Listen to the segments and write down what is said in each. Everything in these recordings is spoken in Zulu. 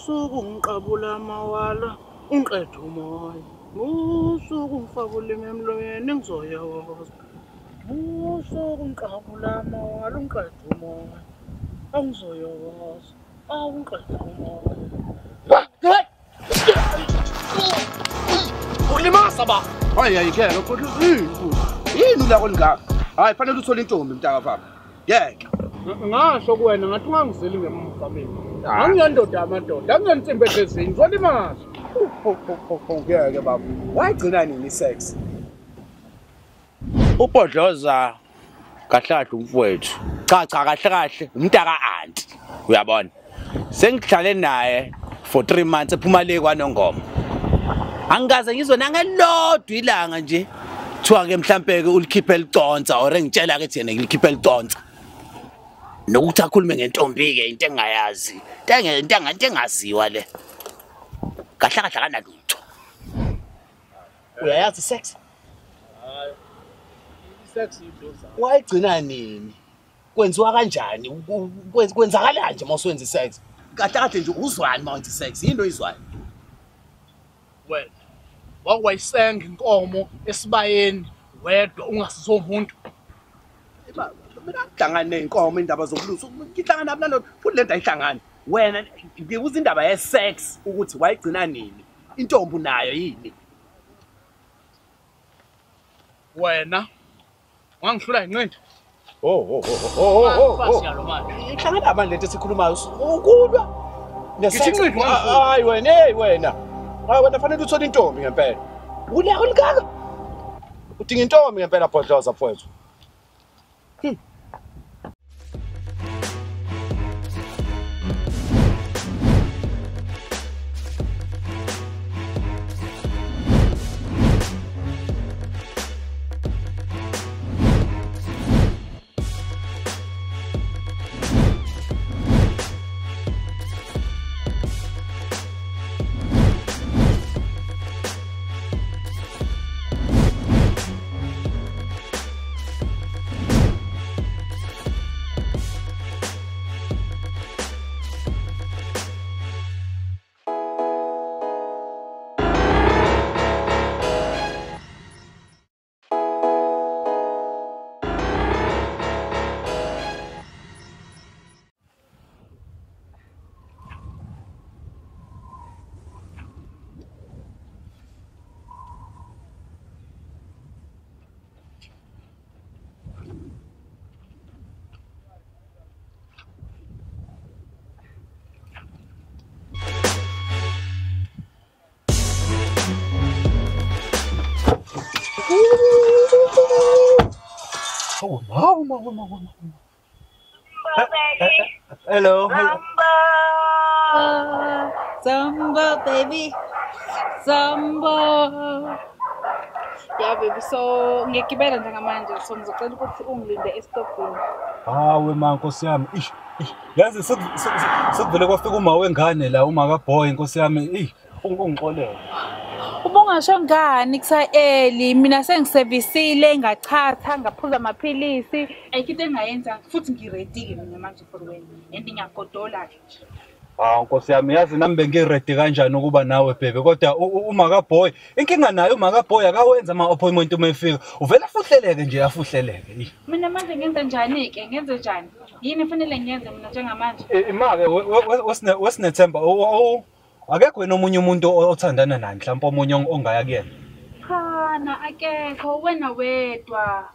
Usuku ngiqabula amawala unqedwe umoya. Usuku ngifaka ulimi emlonyeni ngizoyoza. Usuku ngiqabula amawala unqedwe umoya. Angizoyoza. Unqedwe umoya. Ulimasa ba? Hayi Ke Lokhu yini la kolingaka? Hayi fanele uthole intombi mntaka baba. Yeke. Ngasho kuwena ngathi ungangizeli ngemuva mina. Angiyandoda amadoda, angiyanitsimbe ehlezini, zolimaza. Ngeke baba. Wayigcina nini sex? Ubhodloza kahlahla umfowethu. Cha kahle umntaka aunti. Uyabona? Sengihlale naye for 3 months ephuma le kwaNongoma. Angikaze ngizona ngelodwa ilanga nje. Kuthiwa ke mhlambe ke ulikhiphe eliconsa or engitshela ke thina ngilikhiphe eliconsa. Nokuthi akhulume ngentombi ke into engayazi. Into engaziwa le. Kahlahla kana lutho. Uyayazi sex? Hayi. Sex idosa. Wayigcina nini? Kwenziwa kanjani? Kwenzakala nje mawusenza sex? Kahle nje uzwani mawuthi sex? Yinto izwayo. Wena wawayisenga inkomo esibayeni wedwa ungasizomuntu. Mina ngihlangana nenkomo indaba zobuluso. Ngihlangana nabo futhi lento ayihlangani. Wena ngibuza indaba ye sex ukuthi wayigcina nini? Intombi nayo yini? Wena wangihlula inqindi. Fasiyalo manje. Ihlangana abantu lento esikhulumayo ukulwa. Ngithi hayi wena. Hayi wena fanele uthole intombi ngempela. Uliya ulikaka. Udinga intombi ngempela Bhodloza mfowethu. Hello. Samba, baby. Samba. Yeah, baby. So, ngiyakibela njengamanje. So, ngizocela ukuthi ungilinde estopini. Hawe Nkosi yami. Yazi sekuvele kwafika uma wengane la uMakaBoy Nkosi yami. Ungixolela. Ubongasho ngani kusa-early? Mina sengiservisile, ngachatha, ngaphuza amaphilisi. Ayikho engayenza futhi ngiready-ke mina manje for wena. And ngiyagodola-ke nje. Nkosi yami yazi nami bengiredi kanjani ukuba nawe bhebe kodwa uMakaBoy inkinga naye uMakaBoy akawenza ama-appointment uma efika uvela fuhleleke nje afuhleleke. Mina manje ngenze njani-ke? Ngenze njani? Yini efanele ngiyenze mina njengamanje? Imake wesinethemba akekho wena omunye umuntu othandana naye mhlawumbe omunye ongaya kuyena? Khona akekho wena wedwa.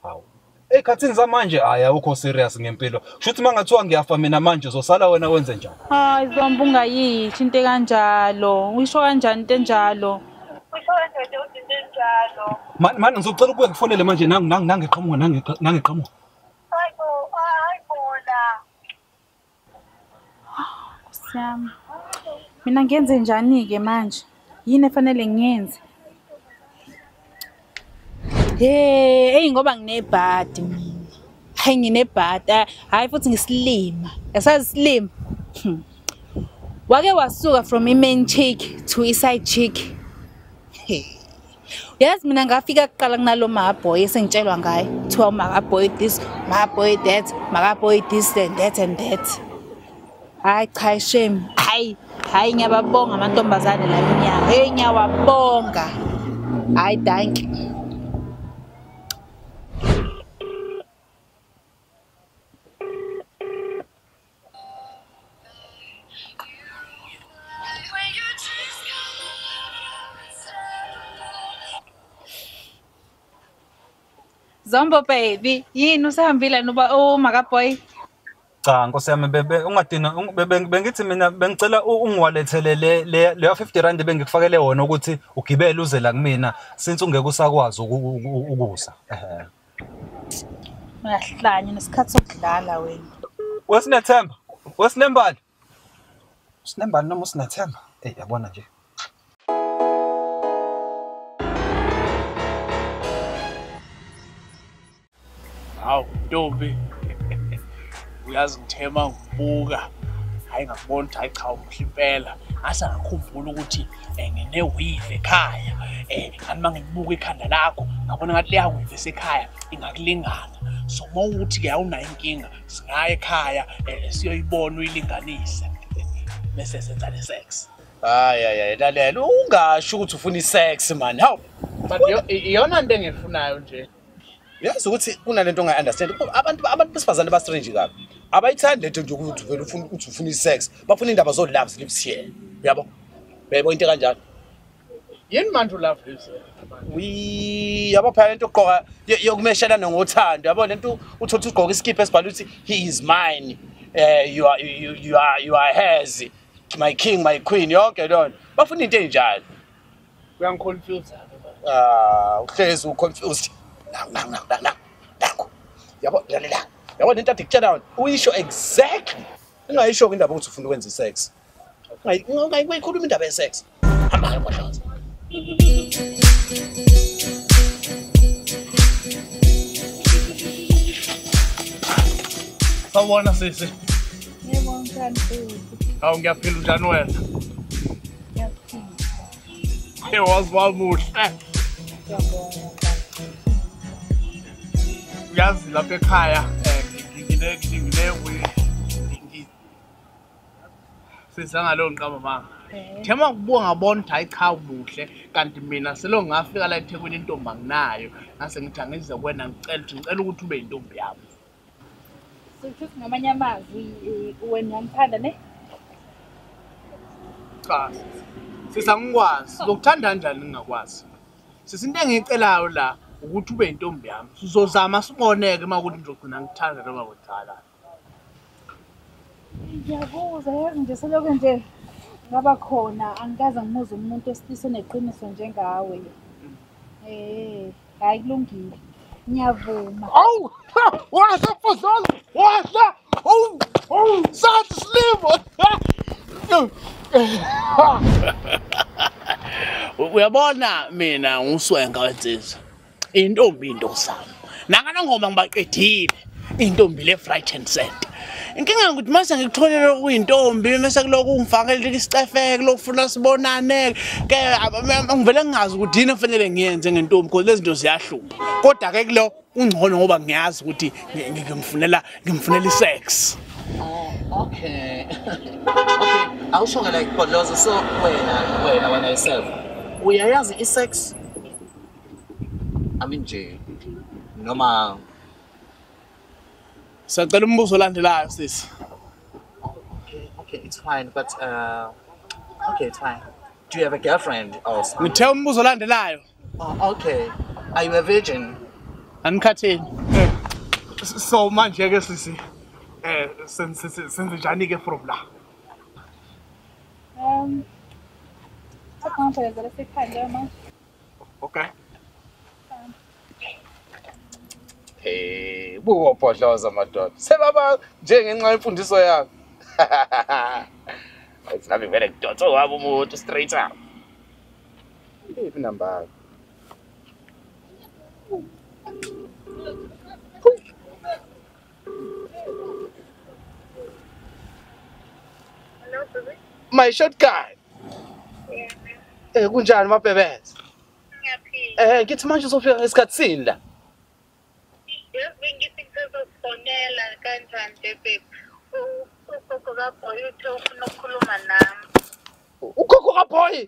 Hawu. Ekhathini zamanje hayi awukho serious ngempilo. Kushuthi mangathiwa ngiyafa mina manje uzosala wena wenze njani? Hayi Zomba ungayithi into kanjalo. Uyisho kanjani into enjalo? Usho kanjani into enjalo? Manje ngizocela ukubuye ngifonele manje nangiqhamuka nangiqhamuka. Hayi bona. Siyami. Mina ngenze njani-ke manje? Yini efanele ngiyenze? Hey ngoba nginebhadi mina. Hayi nginebhadi. Hayi futhi ngisilima. Yasazi silima. Wake wasuka from i-main chick to i-side chick. Yazi mina ngafika kuqala kunalo MakhaBoy esengitshelwa ngaye. Kuthiwa MakhaBoy this, MakhaBoy that, MakhaBoy this and that and that. Hayi cha shame. Hayi Hayi ngiyababonga amantombazane la minyaka. Hey ngiyawabonga. Hayi thank you. Zombo baby, yini usahambile nuba MakaBoy? Cha Nkosi yami ungadina bengithi mina bengicela ungiwalethele le 50 rand bengikufakele wona ukuthi ugibele uze la kumina since ungeke usakwazi ukusa. Uyahlanya nesikhathi sokudlala wena. Wesinethemba? Wesinembali? Usinembali noma usinethemba? Yabona nje. Hawu Ntombi. Uyazi ngithema ngibuka. Hayi ngakubona ukuthi hayi cha umuhle impela. Asa ngakhumbula ukuthi nginewile ekhaya. Kanti mangibuka ikhanda lakho ngabona ngathi liyawive esekhaya ingakulingana. So mawukuthi ke awunayo inkinga singaya ekhaya siyoyibona uyilinganise. Bese senza le sex. Hayi lalela ungasho ukuthi ufuna isex man. Hawu. But iyona into engifunayo nje. Yazi ukuthi kunalento ongayi-understand abantu besifazane ba-strange kabi abayithandi lento nje ukuthi vele ufuna i-sex bafuna indaba zo-love lives here uyabo uyayibona into kanjalo Yini manje ulove lives yabo phela lento ogqoka yokumeshelana ngothando yabo lento uthothi ugqoka iskipha esibhala ukuthi he is mine you are hers my king my queen yonke lona bafuna into enjalo uyangiconfuse uhlezi uconfused Nangu. Yabo lalela. Yabo lento adikutshela uyisho exactly. Ungayisho indaba ukuthi ufuna ukwenza isex. Ungayikhuluma indaba yesex. Hamba ke mfashana. Sawubona sisi. Yebo Mnqobi. Hawu ngiyaphila njani wena? Ngiyaphila. Wazi muhle. Ngiyabonga. Uyazi lapha ekhaya sisangalo ngiqaba mama. Thema kubuka ngabona ukuthi hayi cha umuhle kanti mina selo ngafika la eThekwini intombi anginayo ngase ngithi angize kwena ngicela ukuthi ube intombi yami. Sithi ngamanye amazwi wena uyangithanda ne? Cha. Sisangikwazi. Ukuthanda kanjani ngingakwazi? Sisinto engicelayo la ukuthi ube intombi yami. Sizozama siboneke makuthi ngizogcina ngithanda noma kudala. Ngiyabuza yazi nje selokho nje ngaba khona angikaze ngimuze umuntu esilisa neqiniso njengawe. Hayi kulungile. Ngiyavuma. Awu! Wahla mfazana! Wahla! Oh! Sathi silimo! Uyabona mina nguswenga wensizwa. Intombi into sami. Nangana ngoma ngibaqedile. Intombi le frightened center. Inkinga ukuthi mase ngikutholele kuyintombi mase kuloko ungifakele isicefeke lokufuna sibonane ke ngivele ngingazi ukuthi yini kufanele ngiyenze ngentombi because lezi zinto ziyahlupha. Kodwa ke kulo ungcono ngoba ngiyazi ukuthi ngimfunela isex. Okay. Awusho like Podloza so wena yourself. Uyayazi isex? I mean nje noma Sacela umbuzo olandelayo sisi. Okay, it's fine but okay, it's fine. Do you have a girlfriend or something? Ngithe umbuzo olandelayo. Okay. Are you a virgin? Anikhatheni. So manje ke sisi senze njani ke from la? Sakhona phela sekhaya manje. Okay. Buko Podloza madoda. Sebaba njengenxa yemfundiso yakho. It's nami vele ngidotso wabo umuntu straight up. Iphi number? Hello, baby. My short guy. Kunjani mabebeza? Ngiyaphila. Ngithi manje uzofika esikhatsini la. Ngithi ngizofonela kanjani baby? Ugogo kaBoy uthe ufuna ukukhuluma nami. Ukhokho kaBoy.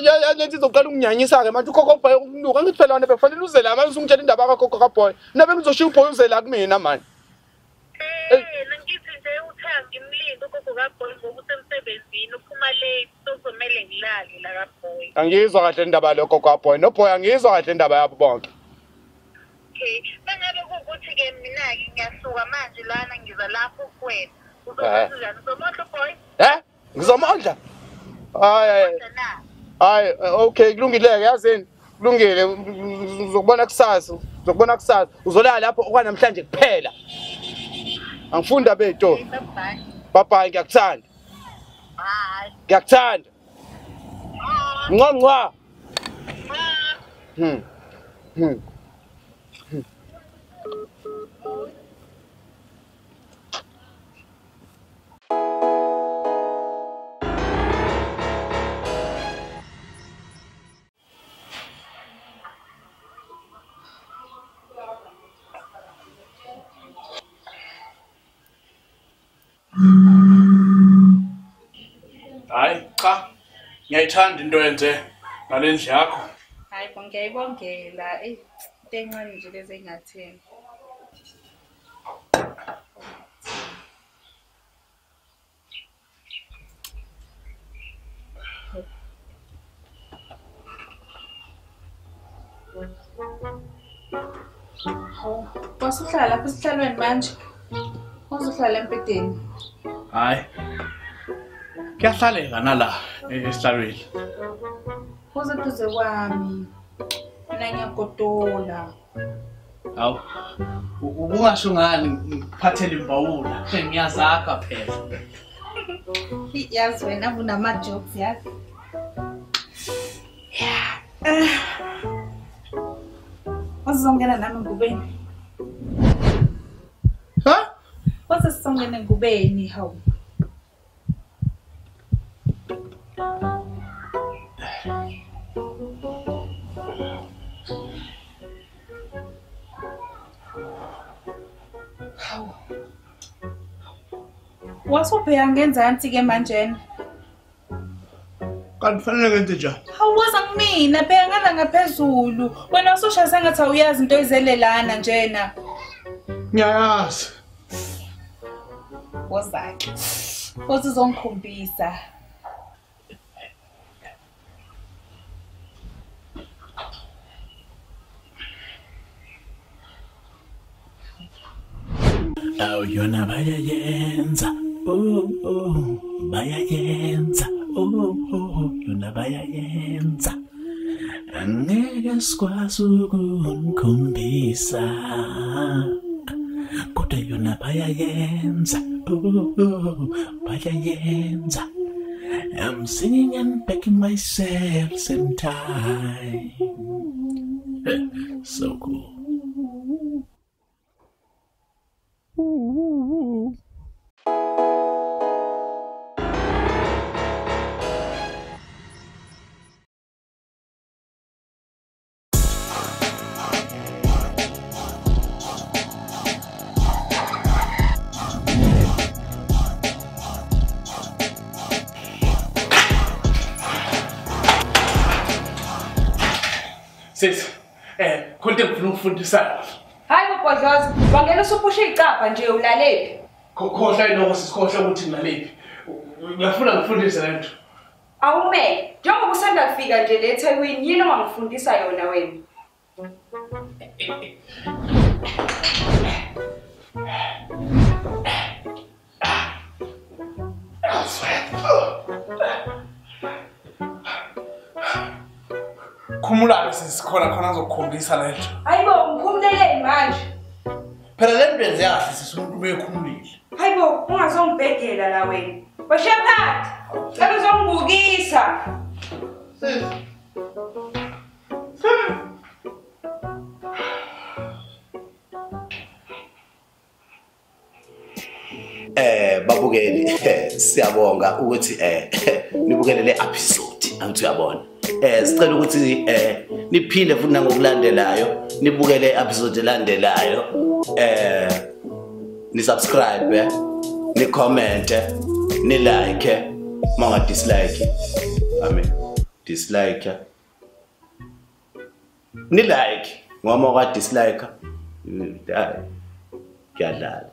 Ya lethi zoqala unginyanyisa ke manje ukhokho kaBoy ukunuka ngithi phela wena bekufanele uze la manje ungitshela indaba kakhokho kaBoy. Nabe ngizoshiya uBoy uze la kumina manje. Nangithi nje uthanga imlindo ukhokho kaBoy ngokusemsebenzini uphuma late sozomela ngilale la kaBoy. Angizwa kahle indaba lokho kaBoy. No Boy angizwa kahle indaba yabo bonke. Okay, mangabe kukuthi ke mina ke ngiyasuka manje lana ngiza lapho kuwena. Uzokwenza uzomondla Boy? Ngizomondla. Hayi, okay, kulungile yazini. Kulungile uzokubona kusasa. Uzolala lapho okwanamhlanje kuphela. Angifunda bethu. Bye ngiyakuthanda. Hayi. Ngiyakuthanda. Ngqongqwa. Hayi cha. Ngiyayithanda into yenze ngalendle yakho. Hayi bo ngiyayibongela into encane nje lezi engatheni. Wasuhlala lapha esihlalweni manje. Uzohlala empedeni. Hayi. Kuyahlaleka nala esihlalweni. Uze duze kwami. Mina ngiyagodola. Hawu. Ungasho ngani ngiphathele imbawula. Ngiyazakha phela. Yazi wena unama jokes yazi. Uzongena nami ngubeni. Ha? Wase songene ngubeni hawu. Wasophe angenza anti ke manje. Kanti fanele ngenze njani? Awuwaza kumina phela ngala ngaphezulu. Wena usoshaya sengathi awuyazi into ezelelana njena. Ngiyayazi. Wozake. Uzongikhombisa. Aw yona bayayenza. Bayayenza. Yona bayayenza. Angeke sikwazi ukumkhombisa. Kodwa yona bayayenza. Bayayenza. I'm singing and begging myself some time. So cool. Sis, konke ngifuna ukufundisa. Hayi bobhodlozi, wangena usupusha icapha nje ulaleli. Khohla inoko sisikhohla ukuthi ngilaliphi. Ngiyafuna ngifundise lento. Awume, njengoba usanda kufika nje le eThekwini, yini ongangifundisa yona wena? Khumula sisikhona khona ngizokukhombisa lento. Hayibo, ngikhumuleleni manje. Phela lento yenze kahle sisumuntu bekhumulile. Hayibo, ungazongibhedela la wena. Weshephat, cela uzongibukisa. Babukeli siyabonga ukuthi nibukele le episode angithi uyabona. Sicela ukuthi niphinde futhi nangokulandelayo nibukele episode elandelayo. Ni subscribe, ni comment, ni like Manga dislike. Dislike. Ni like. Ngoma ka dislike. Kuyadlala.